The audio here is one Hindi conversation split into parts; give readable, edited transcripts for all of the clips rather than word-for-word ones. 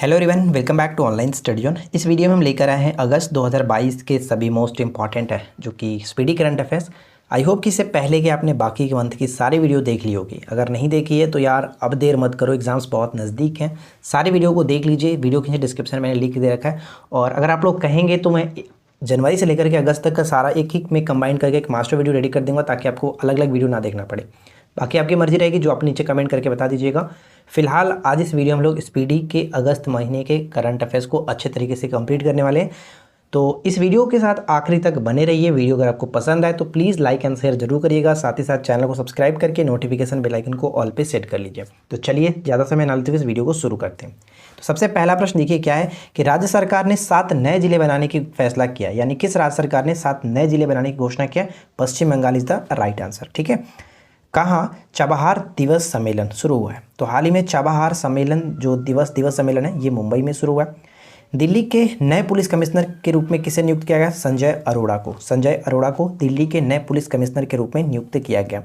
Hello everyone, welcome back to online study zone. इस वीडियो में हम लेकर आए हैं अगस्त 2022 के सभी मोस्ट इंपॉर्टेंट है जो कि speedy current affairs. I hope कि इससे पहले कि आपने बाकी के मंथ की सारी वीडियो देख ली होगी। अगर नहीं देखी है तो यार अब देर मत करो, एग्जाम्स बहुत नज़दीक हैं। सारी वीडियो को देख लीजिए, वीडियो के नीचे डिस्क्रिप्शन में मैंने लिख दे रखा है। और अगर आप लोग कहेंगे तो मैं जनवरी से लेकर के अगस्त तक का सारा एक ही में कंबाइन करके एक मास्टर वीडियो रेडी कर दूंगा, ताकि आपको अलग अलग वीडियो ना देखना पड़े। बाकी आपकी मर्जी रहेगी, जो आप नीचे कमेंट करके बता दीजिएगा। फिलहाल आज इस वीडियो में हम लोग स्पीडी के अगस्त महीने के करंट अफेयर्स को अच्छे तरीके से कंप्लीट करने वाले हैं। तो इस वीडियो के साथ आखिरी तक बने रहिए। वीडियो अगर आपको पसंद आए तो प्लीज़ लाइक एंड शेयर जरूर करिएगा। साथ ही साथ चैनल को सब्सक्राइब करके नोटिफिकेशन बेल आइकन को ऑल पे सेट कर लीजिए। तो चलिए ज़्यादा समय ना लेते हुए इस वीडियो को शुरू करते हैं। तो सबसे पहला प्रश्न देखिए क्या है कि राज्य सरकार ने 7 नए जिले बनाने की फैसला किया। यानी किस राज्य सरकार ने 7 नए जिले बनाने की घोषणा किया? Paschim Bangal is the right answer. ठीक है, कहाँ चाबहार दिवस सम्मेलन शुरू हुआ है? तो हाल ही में चाबहार सम्मेलन जो दिवस सम्मेलन है ये मुंबई में शुरू हुआ है। दिल्ली के नए पुलिस कमिश्नर के रूप में किसे नियुक्त किया गया? संजय अरोड़ा को। संजय अरोड़ा को दिल्ली के नए पुलिस कमिश्नर के रूप में नियुक्त किया गया।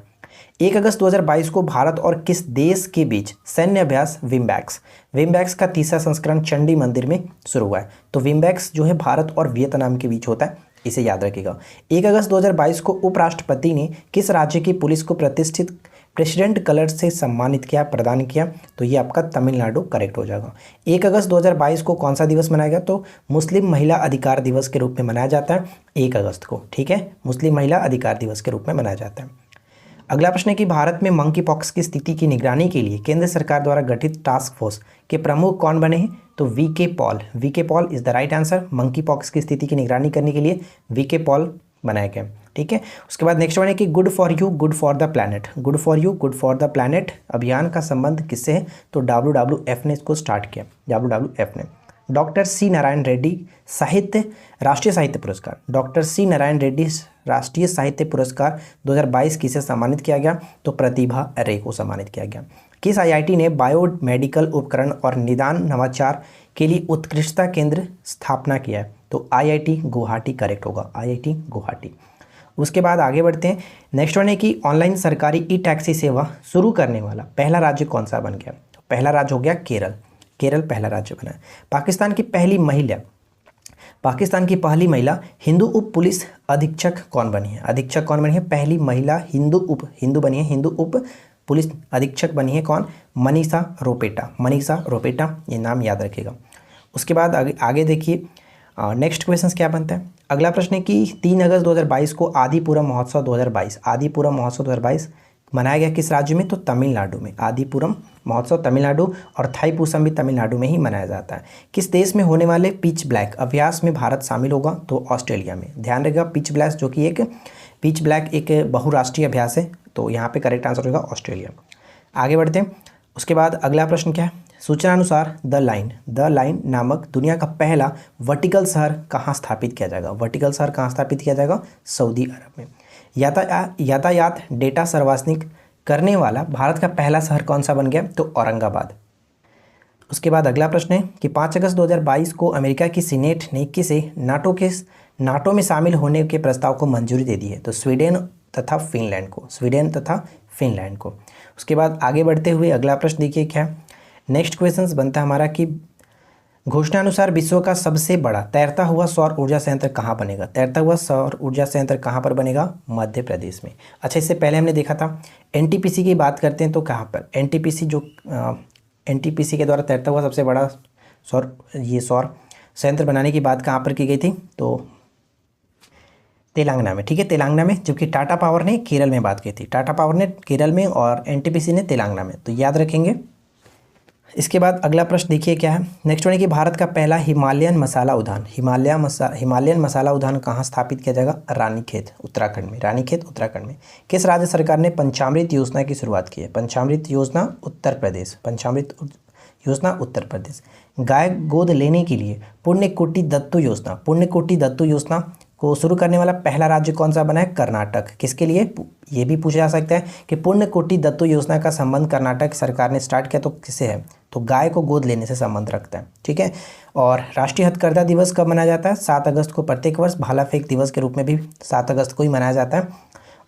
1 अगस्त 2022 को भारत और किस देश के बीच सैन्य अभ्यास विम्बैक्स का तीसरा संस्करण चंडी मंदिर में शुरू हुआ है। तो विम्बैक्स जो है भारत और वियतनाम के बीच होता है, इसे याद रखिएगा। 1 अगस्त 2022 को उपराष्ट्रपति ने किस राज्य की पुलिस को प्रतिष्ठित प्रेसिडेंट कलर से सम्मानित किया, प्रदान किया? तो ये आपका तमिलनाडु करेक्ट हो जाएगा। 1 अगस्त 2022 को कौन सा दिवस मनाया गया? तो मुस्लिम महिला अधिकार दिवस के रूप में मनाया जाता है 1 अगस्त को। ठीक है, मुस्लिम महिला अधिकार दिवस के रूप में मनाया जाता है। अगला प्रश्न है कि भारत में मंकी पॉक्स की स्थिति की निगरानी के लिए केंद्र सरकार द्वारा गठित टास्क फोर्स के प्रमुख कौन बने हैं? तो VK Paul is the right answer. Monkeypox की स्थिति की निगरानी करने के लिए वीके पॉल बनाया गया। ठीक है, उसके बाद नेक्स्ट वन है कि good for you good for the planet अभियान का संबंध किससे है? तो WWF ने इसको स्टार्ट किया। WWF ने डॉक्टर सी नारायण रेड्डी राष्ट्रीय साहित्य पुरस्कार 2022 किसे सम्मानित किया गया? तो प्रतिभा रे को सम्मानित किया गया। किस IIT ने बायोमेडिकल उपकरण और निदान नवाचार के लिए उत्कृष्टता केंद्र स्थापना किया है? तो IIT गुवाहाटी करेक्ट होगा, IIT गुवाहाटी। उसके बाद आगे बढ़ते हैं। नेक्स्ट वन है कि ऑनलाइन सरकारी ई टैक्सी सेवा शुरू करने वाला पहला राज्य कौन सा बन गया? तो पहला राज्य हो गया केरल पहला राज्य बना है। पाकिस्तान की पहली महिला हिंदू उप पुलिस अधीक्षक कौन बनी है? पहली महिला हिंदू उप पुलिस अधीक्षक बनी है कौन? मनीषा रोपेटा, ये नाम याद रखिएगा। उसके बाद आगे देखिए नेक्स्ट क्वेश्चन क्या बनता है। अगला प्रश्न है कि 3 अगस्त 2022 को आदिपुरम महोत्सव 2022 मनाया गया किस राज्य में? तो तमिलनाडु में। आदिपुरम महोत्सव तमिलनाडु और थाईपुसम भी तमिलनाडु में ही मनाया जाता है। किस देश में होने वाले पिच ब्लैक अभ्यास में भारत शामिल होगा? तो ऑस्ट्रेलिया में। ध्यान रखिएगा पिच ब्लैक एक बहुराष्ट्रीय अभ्यास है, तो यहाँ पे करेक्ट आंसर होगा ऑस्ट्रेलिया। आगे बढ़ते हैं। उसके बाद अगला प्रश्न क्या है? सूचना अनुसार द लाइन नामक दुनिया का पहला वर्टिकल शहर कहाँ स्थापित किया जाएगा? सऊदी अरब में। यातायात डेटा सर्वजनिक करने वाला भारत का पहला शहर कौन सा बन गया? तो औरंगाबाद। उसके बाद अगला प्रश्न है कि 5 अगस्त 2022 को अमेरिका की सीनेट ने किसे नाटो में शामिल होने के प्रस्ताव को मंजूरी दे दी है? तो स्वीडन तथा फिनलैंड को। उसके बाद आगे बढ़ते हुए अगला प्रश्न देखिए क्या है। नेक्स्ट क्वेश्चन बनता है हमारा कि घोषणा अनुसार विश्व का सबसे बड़ा तैरता हुआ सौर ऊर्जा संयंत्र कहाँ पर बनेगा? मध्य प्रदेश में। अच्छा, इससे पहले हमने देखा था NTPC की बात करते हैं तो कहाँ पर? NTPC के द्वारा तैरता हुआ सबसे बड़ा सौर संयंत्र बनाने की बात कहाँ पर की गई थी? तो तेलंगाना में। ठीक है, तेलंगाना में, जबकि टाटा पावर ने केरल में बात की थी। टाटा पावर ने केरल में और NTPC ने तेलंगाना में, तो याद रखेंगे। इसके बाद अगला प्रश्न देखिए क्या है। नेक्स्ट वन है कि भारत का पहला हिमालयन मसाला उद्यान कहाँ स्थापित किया जाएगा? रानीखेत उत्तराखंड में। किस राज्य सरकार ने पंचामृत योजना की शुरुआत की है? पंचामृत योजना उत्तर प्रदेश। गाय गोद लेने के लिए पुण्यकोटि दत्तू योजना को शुरू करने वाला पहला राज्य कौन सा बना है? कर्नाटक। किसके लिए? ये भी पूछा जा सकता है कि पुण्यकोटि दत्तू योजना का संबंध कर्नाटक सरकार ने स्टार्ट किया तो किससे है? तो गाय को गोद लेने से संबंध रखता है। ठीक है, और राष्ट्रीय हथकरघा दिवस कब मनाया जाता है? 7 अगस्त को प्रत्येक वर्ष। भाला फेंक दिवस के रूप में भी 7 अगस्त को ही मनाया जाता है।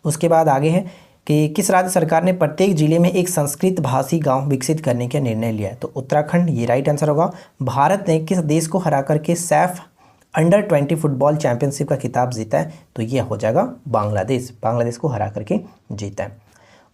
उसके बाद आगे है कि किस राज्य सरकार ने प्रत्येक जिले में एक संस्कृत भाषी गांव विकसित करने का निर्णय लिया है? तो उत्तराखंड ये राइट आंसर होगा। भारत ने किस देश को हरा करके सैफ अंडर-20 फुटबॉल चैंपियनशिप का खिताब जीता है? तो ये हो जाएगा बांग्लादेश। बांग्लादेश को हरा करके जीता है।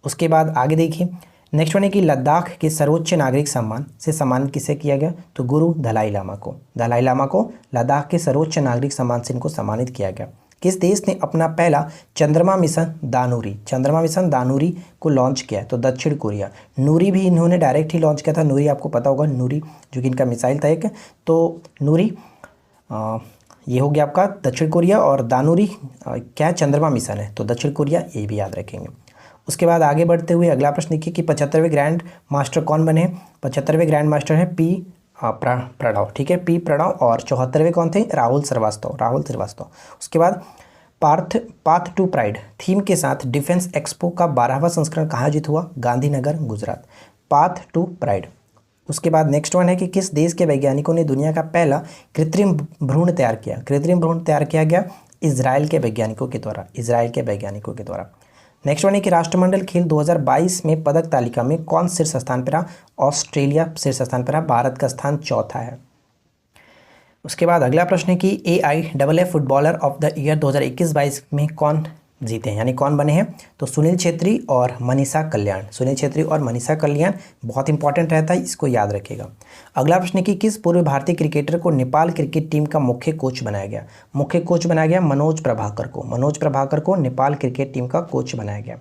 उसके बाद आगे देखिए, नेक्स्ट वन है कि लद्दाख के सर्वोच्च नागरिक सम्मान से सम्मानित किसे किया गया? तो गुरु दलाई लामा को। दलाई लामा को लद्दाख के सर्वोच्च नागरिक सम्मान से इनको सम्मानित किया गया। किस देश ने अपना पहला चंद्रमा मिशन दानूरी को लॉन्च किया है? तो दक्षिण कोरिया। नूरी भी इन्होंने डायरेक्ट ही लॉन्च किया था। नूरी आपको पता होगा, नूरी जो कि इनका मिसाइल था एक। तो नूरी ये हो गया आपका दक्षिण कोरिया, और दानूरी क्या है? चंद्रमा मिशन है, तो दक्षिण कोरिया, ये भी याद रखेंगे। उसके बाद आगे बढ़ते हुए अगला प्रश्न देखिए कि 75वें ग्रैंड मास्टर कौन बने? 75वें ग्रैंड मास्टर है पी प्रणव, ठीक है, पी प्रणव। और 74वें कौन थे? राहुल श्रीवास्तव। उसके बाद पाथ टू प्राइड थीम के साथ डिफेंस एक्सपो का 12वां संस्करण कहाँ आयोजित हुआ? Gandhinagar, Gujarat. Path to pride. उसके बाद नेक्स्ट वन है कि किस देश के वैज्ञानिकों ने दुनिया का पहला कृत्रिम भ्रूण तैयार किया? कृत्रिम भ्रूण तैयार किया गया इजराइल के वैज्ञानिकों के द्वारा। नेक्स्ट वन है कि राष्ट्रमंडल खेल 2022 में पदक तालिका में कौन शीर्ष स्थान पर रहा? ऑस्ट्रेलिया शीर्ष स्थान पर रहा। भारत का स्थान चौथा है। उसके बाद अगला प्रश्न है कि AIFF footballer of the year 2021-22 में कौन जीते हैं, यानी कौन बने हैं? तो सुनील छेत्री और मनीषा कल्याण। बहुत इंपॉर्टेंट रहता है, इसको याद रखिएगा। अगला प्रश्न है कि किस पूर्व भारतीय क्रिकेटर को नेपाल क्रिकेट टीम का मुख्य कोच बनाया गया? मनोज प्रभाकर को नेपाल क्रिकेट टीम का कोच बनाया गया।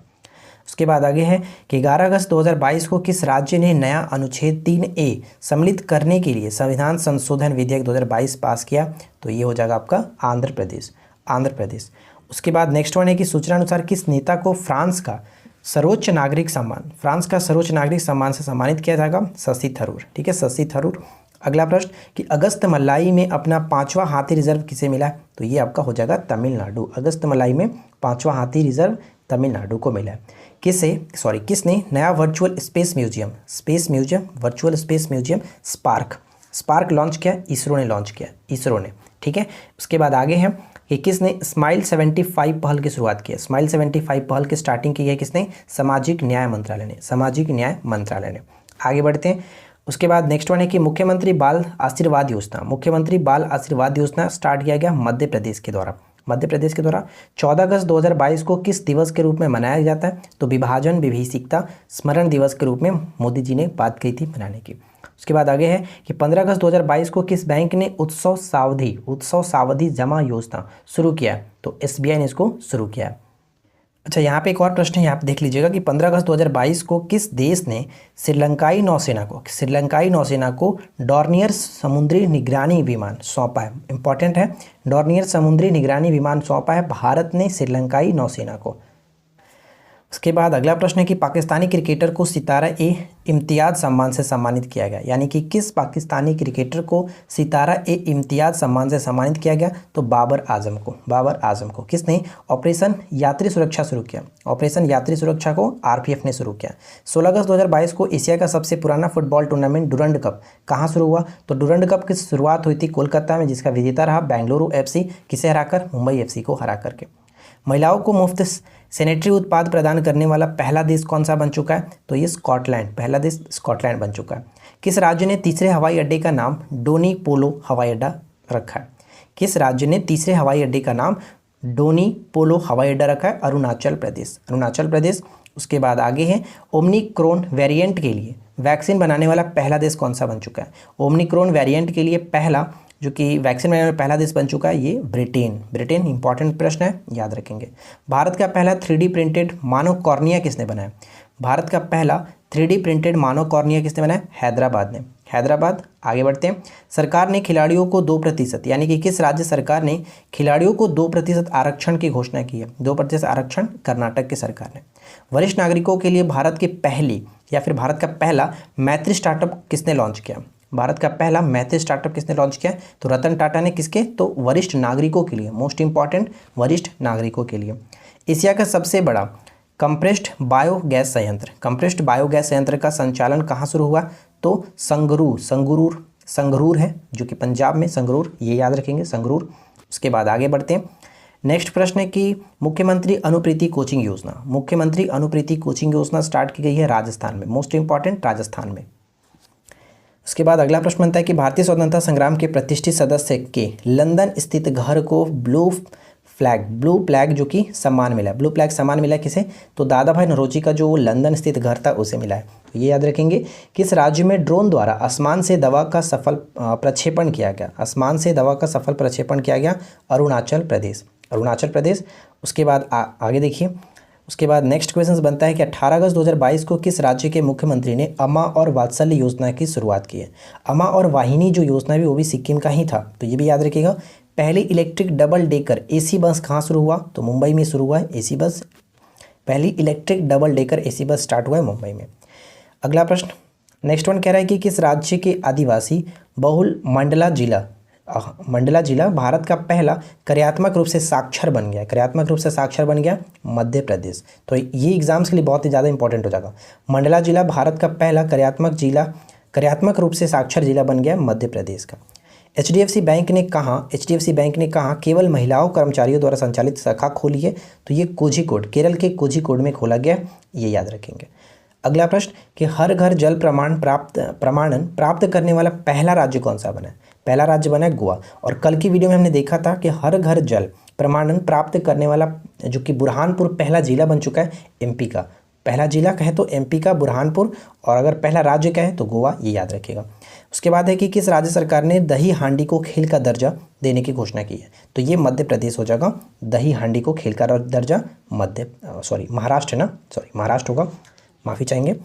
उसके बाद आगे है कि 11 अगस्त 2022 को किस राज्य ने नया अनुच्छेद 3A सम्मिलित करने के लिए संविधान संशोधन विधेयक 2022 पास किया? तो ये हो जाएगा आपका आंध्र प्रदेश। उसके बाद नेक्स्ट वन है कि सूचना अनुसार किस नेता को फ्रांस का सर्वोच्च नागरिक सम्मान से सम्मानित किया जाएगा? शशि थरूर, ठीक है, शशि थरूर। अगला प्रश्न कि अगस्त मलाई में अपना 5वां हाथी रिजर्व किसे मिला? तो ये आपका हो जाएगा तमिलनाडु। अगस्त मलाई में 5वां हाथी रिजर्व तमिलनाडु को मिला है। किसने नया virtual space museum spark launch किया? इसरो ने, ठीक है। उसके बाद आगे है कि किसने स्माइल 75 पहल की शुरुआत की है? स्माइल 75 पहल की स्टार्टिंग की है किसने? सामाजिक न्याय मंत्रालय ने। आगे बढ़ते हैं। उसके बाद नेक्स्ट वन है कि मुख्यमंत्री बाल आशीर्वाद योजना स्टार्ट किया गया मध्य प्रदेश के द्वारा। 14 अगस्त 2022 को किस दिवस के रूप में मनाया जाता है? तो विभाजन विभीषिकता स्मरण दिवस के रूप में मोदी जी ने बात की थी मनाने की। उसके बाद आगे है कि 15 अगस्त 2022 को किस बैंक ने उत्सव सावधि जमा योजना शुरू किया? तो SBI ने इसको शुरू किया। अच्छा, यहाँ पे एक और प्रश्न है, यहाँ पे देख लीजिएगा कि 15 अगस्त 2022 को किस देश ने श्रीलंकाई नौसेना को डॉर्नियर समुद्री निगरानी विमान सौंपा है? इंपॉर्टेंट है, डॉर्नियर समुद्री निगरानी विमान सौंपा है भारत ने श्रीलंकाई नौसेना को। उसके बाद अगला प्रश्न है कि पाकिस्तानी क्रिकेटर को सितारा-ए-इम्तियाज़ सम्मान से सम्मानित किया गया, यानी कि किस पाकिस्तानी क्रिकेटर को सितारा-ए-इम्तियाज़ सम्मान से सम्मानित किया गया? तो बाबर आजम को। किसने ऑपरेशन यात्री सुरक्षा शुरू किया? ऑपरेशन यात्री सुरक्षा को RPF ने शुरू किया। 16 अगस्त 2022 को एशिया का सबसे पुराना फुटबॉल टूर्नामेंट डुरंड कप कहाँ शुरू हुआ? तो डुरंड कप की शुरुआत हुई थी कोलकाता में, जिसका विजेता रहा बेंगलुरु FC, किसे हराकर? मुंबई FC को हरा करके। महिलाओं को मुफ्त सैनिटरी उत्पाद प्रदान करने वाला पहला देश कौन सा बन चुका है? तो ये पहला देश स्कॉटलैंड बन चुका है। किस राज्य ने तीसरे हवाई अड्डे का नाम डोनी पोलो हवाई अड्डा रखा है? अरुणाचल प्रदेश। उसके बाद आगे है ओमिक्रॉन वेरिएंट के लिए वैक्सीन बनाने वाला पहला देश कौन सा बन चुका है? ओमिक्रॉन वेरिएंट के लिए पहला जो कि वैक्सीन बनाने वाला पहला देश बन चुका है ये ब्रिटेन। इंपॉर्टेंट प्रश्न है, याद रखेंगे। भारत का पहला 3D प्रिंटेड मानव कॉर्निया किसने बनाया? भारत का पहला 3D प्रिंटेड मानव कॉर्निया किसने बनाया? हैदराबाद। आगे बढ़ते हैं। सरकार ने खिलाड़ियों को 2%, यानी कि किस राज्य सरकार ने खिलाड़ियों को 2% आरक्षण की घोषणा की है? 2% आरक्षण कर्नाटक की सरकार ने। वरिष्ठ नागरिकों के लिए भारत की पहली या फिर भारत का पहला मैत्री स्टार्टअप किसने लॉन्च किया? भारत का पहला मैत्री स्टार्टअप किसने लॉन्च किया? तो रतन टाटा ने। किसके? तो वरिष्ठ नागरिकों के लिए, मोस्ट इंपॉर्टेंट वरिष्ठ नागरिकों के लिए। एशिया का सबसे बड़ा कंप्रेस्ड बायोगैस संयंत्र का संचालन कहाँ शुरू हुआ? तो संगरूर है, जो कि पंजाब में संगरूर, ये याद रखेंगे, संगरूर। उसके बाद आगे बढ़ते हैं। नेक्स्ट प्रश्न है कि मुख्यमंत्री अनुप्रीति कोचिंग योजना, मुख्यमंत्री अनुप्रीति कोचिंग योजना स्टार्ट की गई है राजस्थान में, मोस्ट इंपॉर्टेंट राजस्थान में। उसके बाद अगला प्रश्न बनता है कि भारतीय स्वतंत्रता संग्राम के प्रतिष्ठित सदस्य के लंदन स्थित घर को ब्लू फ्लैग जो कि सम्मान मिला है, ब्लू फ्लैग सम्मान मिला है किसे, तो दादा भाई नौरोजी का जो लंदन स्थित घर था उसे मिला है। तो ये याद रखेंगे। किस राज्य में ड्रोन द्वारा आसमान से दवा का सफल प्रक्षेपण किया गया, आसमान से दवा का सफल प्रक्षेपण किया गया, अरुणाचल प्रदेश, अरुणाचल प्रदेश। उसके बाद आगे देखिए, उसके बाद नेक्स्ट क्वेश्चन बनता है कि 18 अगस्त 2022 को किस राज्य के मुख्यमंत्री ने अम्मा और वात्सल्य योजना की शुरुआत की है। अम्मा और वाहिनी जो योजना भी वो भी सिक्किम का ही था, तो ये भी याद रखिएगा। पहली electric double decker AC bus कहाँ शुरू हुआ, तो मुंबई में शुरू हुआ है एसी बस, पहली electric double decker AC bus start हुआ है मुंबई में। अगला प्रश्न नेक्स्ट वन कह रहा है कि किस राज्य के आदिवासी बहुल मंडला जिला भारत का पहला कार्यात्मक रूप से साक्षर बन गया, कार्यात्मक रूप से साक्षर बन गया, मध्य प्रदेश। तो ये एग्जाम्स के लिए बहुत ही ज़्यादा इंपॉर्टेंट हो जाएगा। मंडला जिला भारत का पहला कार्यात्मक रूप से साक्षर जिला बन गया, मध्य प्रदेश का। एचडीएफसी बैंक ने कहा केवल महिलाओं कर्मचारियों द्वारा संचालित शाखा खोली है, तो ये कोझिकोड, केरल के कोझिकोड में खोला गया, ये याद रखेंगे। अगला प्रश्न कि हर घर जल प्रमाणन प्राप्त करने वाला पहला राज्य कौन सा बना है, पहला राज्य बना है गोवा। और कल की वीडियो में हमने देखा था कि हर घर जल प्रमाणन प्राप्त करने वाला जो कि बुरहानपुर पहला जिला बन चुका है एमपी का, पहला जिला कहे तो एमपी का बुरहानपुर, और अगर पहला राज्य कहे तो गोवा, ये याद रखिएगा। उसके बाद है कि किस राज्य सरकार ने दही हांडी को खेल का दर्जा देने की घोषणा की है, तो ये मध्य प्रदेश हो जाएगा। दही हांडी को खेल का दर्जा महाराष्ट्र महाराष्ट्र होगा, माफ़ी चाहेंगे।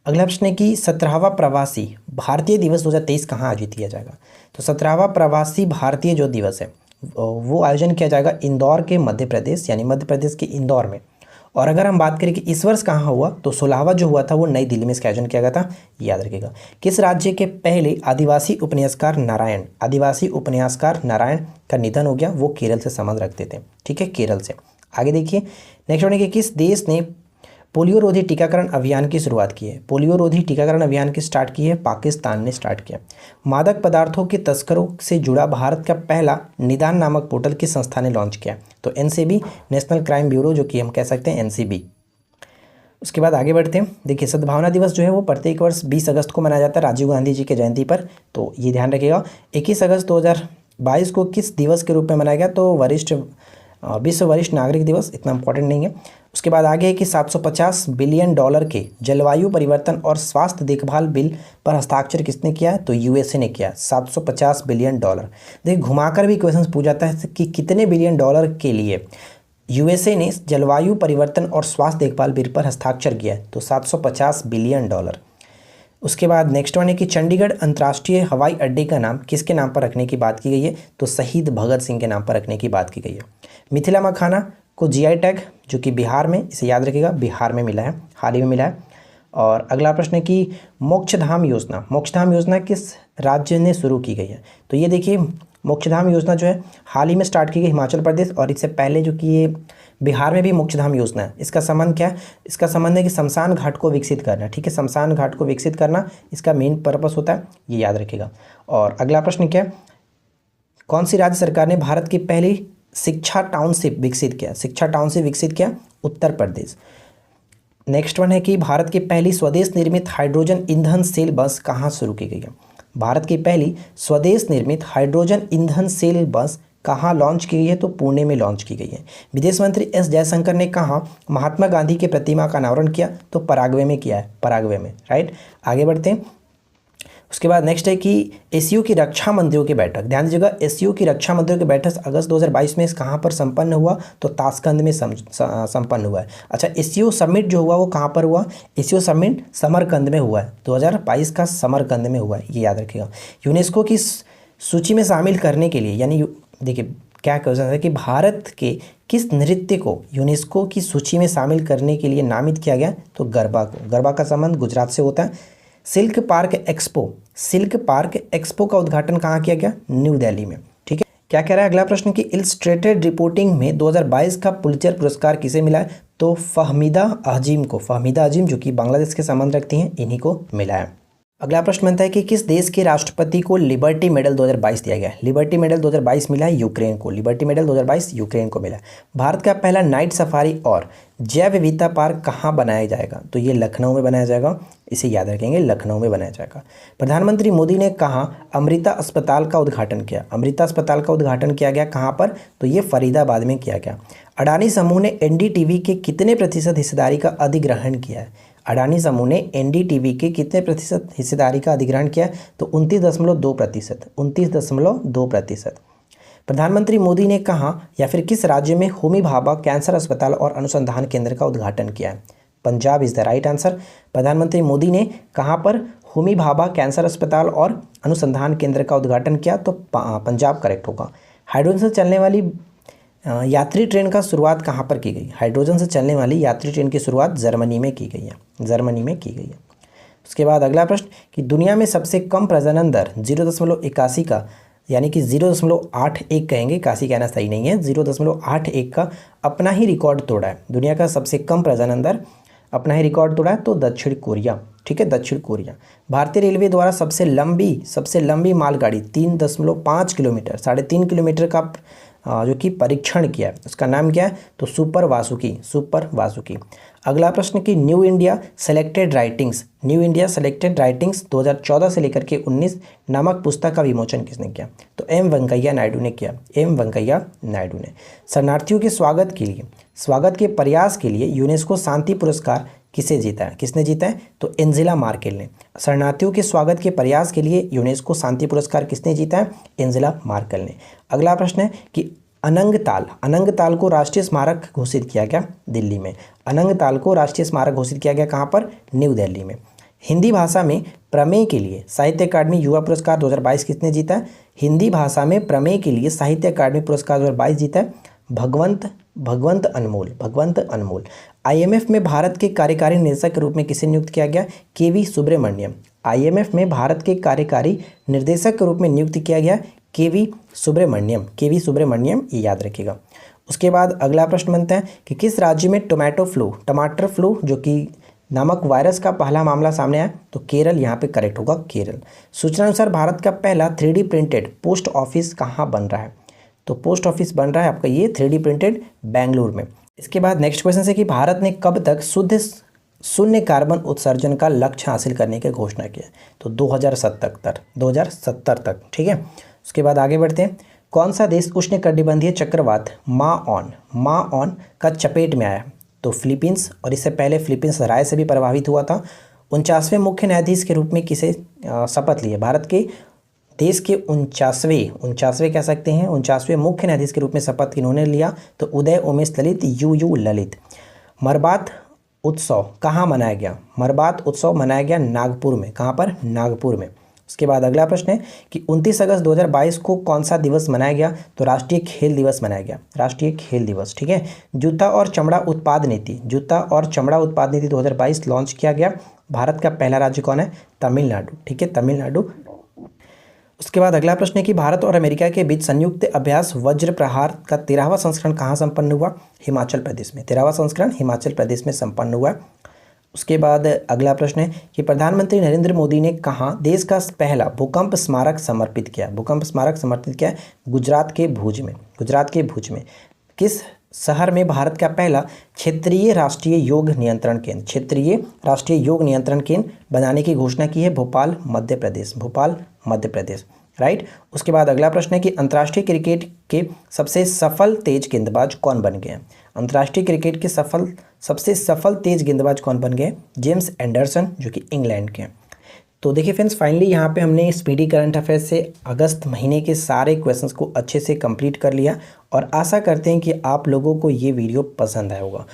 अगला प्रश्न है कि 17वां प्रवासी भारतीय दिवस 2023 कहाँ आयोजित किया जाएगा, तो 17वां प्रवासी भारतीय जो दिवस है वो आयोजन किया जाएगा इंदौर के मध्य प्रदेश, यानी मध्य प्रदेश के इंदौर में। और अगर हम बात करें कि इस वर्ष कहाँ हुआ, तो 16वां जो हुआ था वो नई दिल्ली में इसका आयोजन किया गया था, याद रखिएगा। किस राज्य के पहले आदिवासी उपन्यासकार नारायण का निधन हो गया, वो केरल से संबंध रखते थे, ठीक है, केरल से। आगे देखिए नेक्स्ट होने के किस देश ने पोलियो रोधी टीकाकरण अभियान की शुरुआत की है, पोलियो रोधी टीकाकरण अभियान की स्टार्ट की है, पाकिस्तान ने स्टार्ट किया। मादक पदार्थों के तस्करों से जुड़ा भारत का पहला निदान नामक पोर्टल किस संस्था ने लॉन्च किया, तो एनसीबी, नेशनल क्राइम ब्यूरो, जो कि हम कह सकते हैं एनसीबी। उसके बाद आगे बढ़ते हैं। देखिए सद्भावना दिवस जो है वो प्रत्येक वर्ष 20 अगस्त को मनाया जाता है राजीव गांधी जी के जयंती पर, तो ये ध्यान रखिएगा। 21 अगस्त 2022 को किस दिवस के रूप में मनाया गया, तो विश्व वरिष्ठ नागरिक दिवस, इतना इंपॉर्टेंट नहीं है। उसके बाद आगे है कि $750 बिलियन के जलवायु परिवर्तन और स्वास्थ्य देखभाल बिल पर हस्ताक्षर किसने किया है, तो यूएसए ने किया, $750 बिलियन। देखिए घुमाकर भी क्वेश्चन पूछ जाता है कि कितने बिलियन डॉलर के लिए यूएसए ने जलवायु परिवर्तन और स्वास्थ्य देखभाल बिल पर हस्ताक्षर किया है, तो $750 बिलियन। उसके बाद नेक्स्ट वन है कि चंडीगढ़ अंतर्राष्ट्रीय हवाई अड्डे का नाम किसके नाम पर रखने की बात की गई है, तो शहीद भगत सिंह के नाम पर रखने की बात की गई है। मिथिला मखाना को जीआई टैग जो कि बिहार में, इसे याद रखिएगा, बिहार में मिला है, हाल ही में मिला है। और अगला प्रश्न है कि मोक्षधाम योजना किस राज्य ने शुरू की गई है, तो ये देखिए मोक्षधाम योजना जो है हाल ही में स्टार्ट की गई हिमाचल प्रदेश, और इससे पहले जो कि ये बिहार में भी मोक्षधाम योजना है। इसका संबंध क्या है, इसका संबंध है कि शमशान घाट को विकसित करना, ठीक है, शमशान घाट को विकसित करना इसका मेन पर्पस होता है, ये याद रखिएगा। और अगला प्रश्न क्या है, कौन सी राज्य सरकार ने भारत की पहली शिक्षा टाउनशिप विकसित किया, उत्तर प्रदेश। नेक्स्ट वन है कि भारत की पहली स्वदेश निर्मित हाइड्रोजन ईंधन सेल बस कहाँ शुरू की गई है, भारत की पहली स्वदेश निर्मित हाइड्रोजन ईंधन सेल बस कहाँ लॉन्च की गई है, तो पुणे में लॉन्च की गई है। विदेश मंत्री एस जयशंकर ने कहाँ महात्मा गांधी की प्रतिमा का अनावरण किया, तो पराग्वे में किया है, पराग्वे में, राइट। आगे बढ़ते हैं। उसके बाद नेक्स्ट है कि एससीओ की रक्षा मंत्रियों की बैठक, ध्यान दीजिएगा, एससीओ की रक्षा मंत्रियों की बैठक अगस्त 2022 में कहाँ पर संपन्न हुआ, तो ताशकंद में संपन्न हुआ है। अच्छा, एससीओ समिट जो हुआ वो कहाँ पर हुआ, एससीओ समिट समरकंद में हुआ है, 2022 का समरकंद में हुआ है, ये याद रखिएगा। यूनेस्को की सूची में शामिल करने के लिए, यानी देखिए क्या क्वेश्चन है कि भारत के किस नृत्य को यूनेस्को की सूची में शामिल करने के लिए नामित किया गया, तो गरबा को, गरबा का संबंध गुजरात से होता है। सिल्क पार्क एक्सपो का उद्घाटन कहाँ किया गया, न्यू दिल्ली में, ठीक है। क्या कह रहा है अगला प्रश्न कि इलस्ट्रेटेड रिपोर्टिंग में 2022 का पुलित्जर पुरस्कार किसे मिला है, तो फहमीदा अजीम जो कि बांग्लादेश के संबंध रखती हैं, इन्हीं को मिला है। अगला प्रश्न बनता है कि किस देश के राष्ट्रपति को लिबर्टी मेडल 2022 दिया गया है। लिबर्टी मेडल 2022 मिला है यूक्रेन को। लिबर्टी मेडल 2022 यूक्रेन को मिला है। भारत का पहला नाइट सफारी और जैव विविधता पार्क कहाँ बनाया जाएगा, तो ये लखनऊ में बनाया जाएगा। इसे याद रखेंगे, लखनऊ में बनाया जाएगा। प्रधानमंत्री मोदी ने कहाँ अमृता अस्पताल का उद्घाटन किया। अमृता अस्पताल का उद्घाटन किया गया कहाँ पर, तो ये फरीदाबाद में किया गया। अडानी समूह ने एनडीटीवी के कितने प्रतिशत हिस्सेदारी का अधिग्रहण किया है। अडानी समूह ने एनडीटीवी के कितने प्रतिशत हिस्सेदारी का अधिग्रहण किया, तो 29.2%। 29.2%। प्रधानमंत्री मोदी ने कहाँ या फिर किस राज्य में होमी भाभा कैंसर अस्पताल और अनुसंधान केंद्र का उद्घाटन किया है। Punjab is the right answer. प्रधानमंत्री मोदी ने कहाँ पर होमी भाभा कैंसर अस्पताल और अनुसंधान केंद्र का उद्घाटन किया, तो पंजाब करेक्ट होगा। हाइड्रोजन से चलने वाली यात्री ट्रेन का शुरुआत कहाँ पर की गई। हाइड्रोजन से चलने वाली यात्री ट्रेन की शुरुआत जर्मनी में की गई है। जर्मनी में की गई है। उसके बाद अगला प्रश्न कि दुनिया में सबसे कम प्रजनन दर 0.81 का, यानी कि 0.81 कहेंगे, 81 कहना सही नहीं है, 0.81 का अपना ही रिकॉर्ड तोड़ा है। दुनिया का सबसे कम प्रजनन दर अपना ही रिकॉर्ड तोड़ा है, तो दक्षिण कोरिया। ठीक है, दक्षिण कोरिया। भारतीय रेलवे द्वारा सबसे लंबी मालगाड़ी 3.5 किलोमीटर, 3.5 किलोमीटर का जो कि परीक्षण किया है, उसका नाम क्या है, तो सुपर वासुकी। अगला प्रश्न कि न्यू इंडिया सेलेक्टेड राइटिंग्स 2014 से लेकर के 19 नामक पुस्तक का विमोचन किसने किया, तो एम वेंकैया नायडू ने किया। शरणार्थियों के स्वागत के प्रयास के लिए यूनेस्को शांति पुरस्कार किसने जीता है, तो एंजेला मार्केल ने। शरणार्थियों के स्वागत के प्रयास के लिए यूनेस्को शांति पुरस्कार किसने जीता है, एंजेला मार्केल ने। अगला प्रश्न है कि अनंगताल को राष्ट्रीय स्मारक घोषित किया गया दिल्ली में। अनंगताल को राष्ट्रीय स्मारक घोषित किया गया कहाँ पर, न्यू दिल्ली में। हिंदी भाषा में प्रमेय के लिए साहित्य अकादमी युवा पुरस्कार 2022 किसने जीता है। हिंदी भाषा में प्रमेय के लिए साहित्य अकादमी पुरस्कार 2022 जीता है भगवंत अनमोल। आईएमएफ में भारत के कार्यकारी निर्देशक के रूप में किसे नियुक्त किया गया, केवी सुब्रमण्यम। आईएमएफ में भारत के कार्यकारी निर्देशक के रूप में नियुक्त किया गया केवी सुब्रमण्यम, ये याद रखिएगा। उसके बाद अगला प्रश्न बनता है कि किस राज्य में टमाटर फ्लू जो कि नामक वायरस का पहला मामला सामने आया, तो केरल यहाँ पे करेक्ट होगा, केरल। सूचना अनुसार भारत का पहला 3D प्रिंटेड पोस्ट ऑफिस कहाँ बन रहा है, तो पोस्ट ऑफिस बन रहा है आपका ये 3D प्रिंटेड बेंगलुरु में। इसके बाद नेक्स्ट क्वेश्चन है कि भारत ने कब तक शून्य कार्बन उत्सर्जन का लक्ष्य हासिल करने की घोषणा की है, तो 2070 तक। ठीक है, उसके बाद आगे बढ़ते हैं। कौन सा देश उष्णकटिबंधीय चक्रवात माऑन का चपेट में आया, तो फिलीपींस। और इससे पहले फिलीपींस राय से भी प्रभावित हुआ था। 49वें मुख्य न्यायाधीश के रूप में किसे शपथ ली है, भारत के देश के 49वें कह सकते हैं, 49वें मुख्य न्यायाधीश के रूप में शपथ किन्होंने लिया, तो उदय उमेश ललित, यू ललित। मरबात उत्सव कहाँ मनाया गया, मरबात उत्सव मनाया गया नागपुर में। कहाँ पर, नागपुर में। उसके बाद अगला प्रश्न है कि 29 अगस्त 2022 को कौन सा दिवस मनाया गया, तो राष्ट्रीय खेल दिवस मनाया गया, राष्ट्रीय खेल दिवस। ठीक है, जूता और चमड़ा उत्पाद नीति 2022 लॉन्च किया गया। भारत का पहला राज्य कौन है, तमिलनाडु। ठीक है, तमिलनाडु। उसके बाद अगला प्रश्न है कि भारत और अमेरिका के बीच संयुक्त अभ्यास वज्र प्रहार का 13वां संस्करण कहाँ संपन्न हुआ, हिमाचल प्रदेश में। 13वां संस्करण हिमाचल प्रदेश में संपन्न हुआ। उसके बाद अगला प्रश्न है कि प्रधानमंत्री नरेंद्र मोदी ने कहाँ देश का पहला भूकंप स्मारक समर्पित किया, गुजरात के भुज में। किस शहर में भारत का पहला क्षेत्रीय राष्ट्रीय योग नियंत्रण केंद्र बनाने की घोषणा की है, भोपाल मध्य प्रदेश। राइट। उसके बाद अगला प्रश्न है कि अंतर्राष्ट्रीय क्रिकेट के सबसे सफल तेज गेंदबाज कौन बन गए हैं, अंतर्राष्ट्रीय क्रिकेट के सबसे सफल तेज गेंदबाज कौन बन गए, जेम्स एंडरसन जो कि इंग्लैंड के हैं। तो देखिए फ्रेंड्स, फाइनली यहाँ पे हमने स्पीडी करंट अफेयर्स से अगस्त महीने के सारे क्वेश्चंस को अच्छे से कंप्लीट कर लिया और आशा करते हैं कि आप लोगों को ये वीडियो पसंद आया होगा।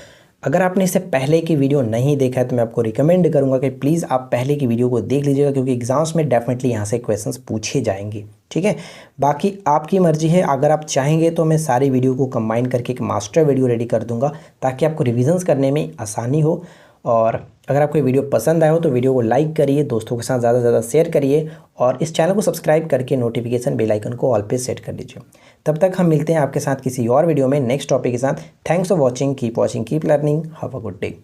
अगर आपने इससे पहले की वीडियो नहीं देखा है तो मैं आपको रिकमेंड करूंगा कि प्लीज़ आप पहले की वीडियो को देख लीजिएगा, क्योंकि एग्जाम्स में डेफिनेटली यहाँ से क्वेश्चंस पूछे जाएंगे। ठीक है, बाकी आपकी मर्जी है, अगर आप चाहेंगे तो मैं सारी वीडियो को कंबाइन करके एक मास्टर वीडियो रेडी कर दूंगा ताकि आपको रिविजन्स करने में आसानी हो। और अगर आपको वीडियो पसंद आया हो तो वीडियो को लाइक करिए, दोस्तों के साथ ज़्यादा से ज़्यादा शेयर करिए और इस चैनल को सब्सक्राइब करके नोटिफिकेशन बेल आइकन को ऑल पे सेट कर लीजिए। तब तक हम मिलते हैं आपके साथ किसी और वीडियो में नेक्स्ट टॉपिक के साथ। Thanks for watching, keep learning, have a good day.